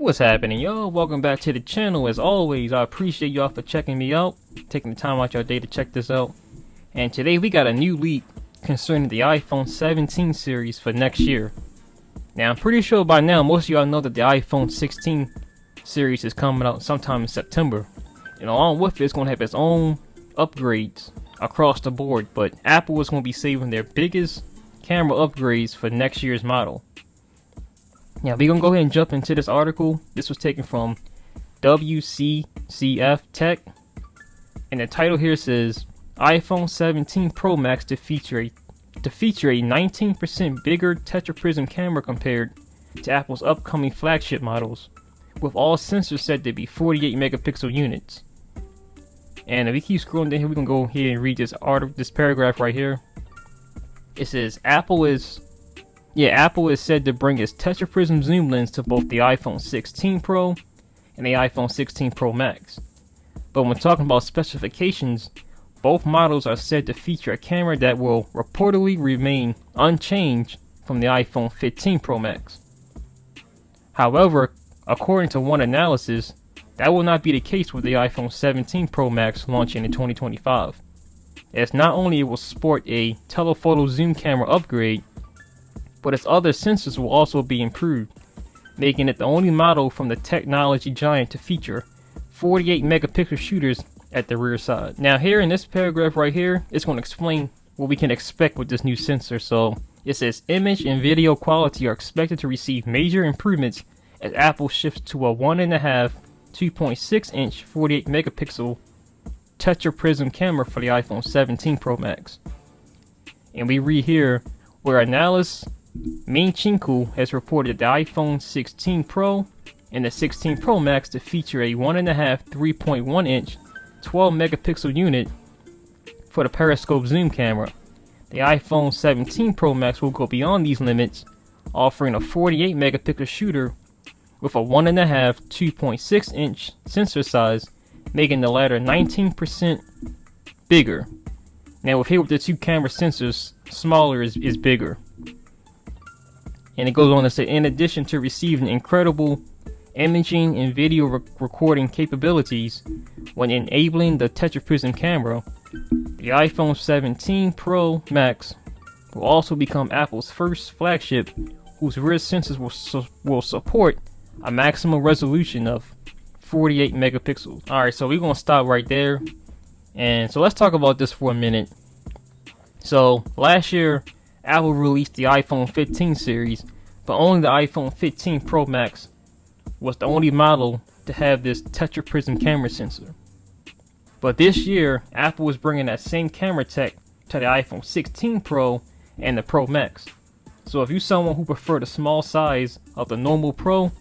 What's happening, y'all? Welcome back to the channel. As always, I appreciate y'all for checking me out, taking the time out your day to check this out. And today we got a new leak concerning the iPhone 17 series for next year. Now, I'm pretty sure by now most of y'all know that the iPhone 16 series is coming out sometime in September. And along with it, it's going to have its own upgrades across the board. But Apple is going to be saving their biggest camera upgrades for next year's model. Now, we're going to go ahead and jump into this article. This was taken from WCCF Tech. And the title here says, iPhone 17 Pro Max to feature a 19% bigger tetraprism camera compared to Apple's upcoming flagship models, with all sensors said to be 48 megapixel units. And if we keep scrolling down here, we can go ahead and read this paragraph right here. It says, Apple is said to bring its tetraprism zoom lens to both the iPhone 16 Pro and the iPhone 16 Pro Max. But when talking about specifications, both models are said to feature a camera that will reportedly remain unchanged from the iPhone 15 Pro Max. However, according to one analysis, that will not be the case with the iPhone 17 Pro Max launching in 2025, as not only it will sport a telephoto zoom camera upgrade, but its other sensors will also be improved, making it the only model from the technology giant to feature 48 megapixel shooters at the rear side. Now here in this paragraph right here, it's going to explain what we can expect with this new sensor. So it says image and video quality are expected to receive major improvements as Apple shifts to a 1.5 2.6 inch 48 megapixel tetraprism camera for the iPhone 17 Pro Max. And we read here where analyst Min Chinku has reported the iPhone 16 Pro and the 16 Pro Max to feature a 1.5 3.1 inch 12 megapixel unit for the periscope zoom camera. The iPhone 17 Pro Max will go beyond these limits, offering a 48 megapixel shooter with a 1.5 2.6 inch sensor size, making the latter 19% bigger. Now with the two camera sensors, smaller is bigger. And it goes on to say, in addition to receiving incredible imaging and video recording capabilities when enabling the tetraprism camera, the iPhone 17 Pro Max will also become Apple's first flagship whose rear sensors will support a maximum resolution of 48 megapixels. Alright, so we're going to stop right there. And so let's talk about this for a minute. So last year, Apple released the iPhone 15 series, but only the iPhone 15 Pro Max was the only model to have this tetraprism camera sensor. But this year, Apple was bringing that same camera tech to the iPhone 16 Pro and the Pro Max. So if you're someone who prefer the small size of the normal Pro,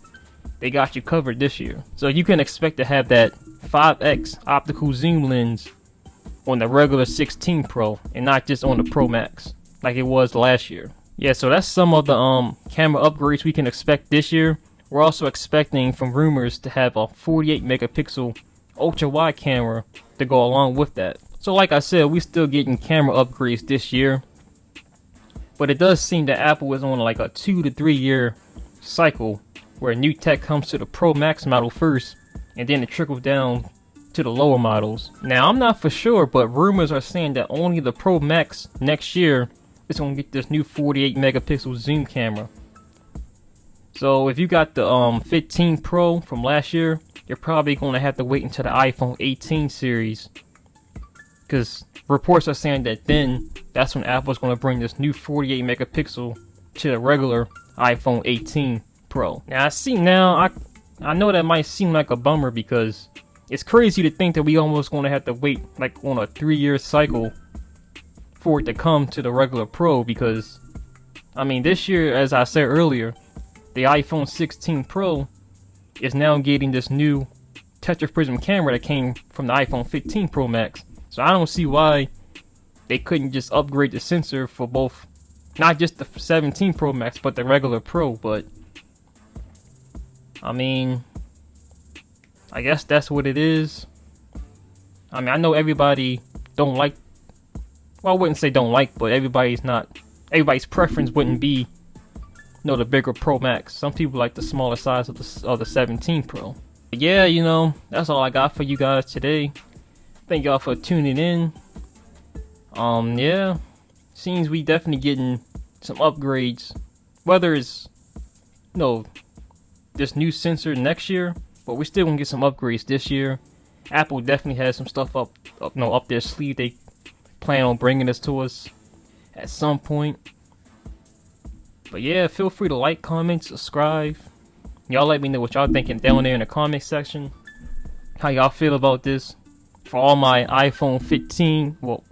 they got you covered this year. So you can expect to have that 5x optical zoom lens on the regular 16 Pro and not just on the Pro Max like it was last year. Yeah, so that's some of the camera upgrades we can expect this year. We're also expecting from rumors to have a 48 megapixel ultra wide camera to go along with that. So like I said, we're still getting camera upgrades this year, but it does seem that Apple is on like a 2 to 3 year cycle where new tech comes to the Pro Max model first and then it trickles down to the lower models. Now I'm not for sure, but rumors are saying that only the Pro Max next year is going to get this new 48 megapixel zoom camera. So if you got the 15 Pro from last year, you're probably going to have to wait until the iPhone 18 series, because reports are saying that then that's when Apple's going to bring this new 48 megapixel to the regular iPhone 18 Pro. Now I know that might seem like a bummer, because it's crazy to think that we almost going to have to wait like on a 3-year cycle for it to come to the regular Pro, because I mean this year, as I said earlier, the iPhone 16 Pro is now getting this new tetraprism camera that came from the iPhone 15 Pro Max. So I don't see why they couldn't just upgrade the sensor for both, not just the 17 Pro Max, but the regular Pro. But I mean, I guess that's what it is. I mean, I know everybody don't like, well, I wouldn't say don't like, but everybody's preference wouldn't be no, the bigger Pro Max. Some people like the smaller size of the 17 Pro. But yeah, that's all I got for you guys today. Thank y'all for tuning in. Yeah, seems we definitely getting some upgrades. Whether it's this new sensor next year, but we're still gonna get some upgrades this year. Apple definitely has some stuff up their sleeve. They plan on bringing this to us at some point. But yeah, feel free to like, comment, subscribe. Y'all let me know what y'all thinking down there in the comment section. How y'all feel about this? For all my iPhone 15, for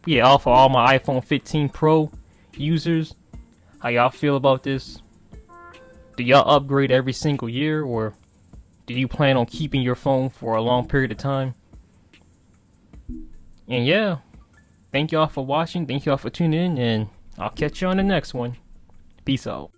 all my iPhone 15 Pro users, how y'all feel about this? Do y'all upgrade every single year, or do you plan on keeping your phone for a long period of time? And yeah, thank y'all for watching, thank y'all for tuning in, and I'll catch you on the next one. Peace out.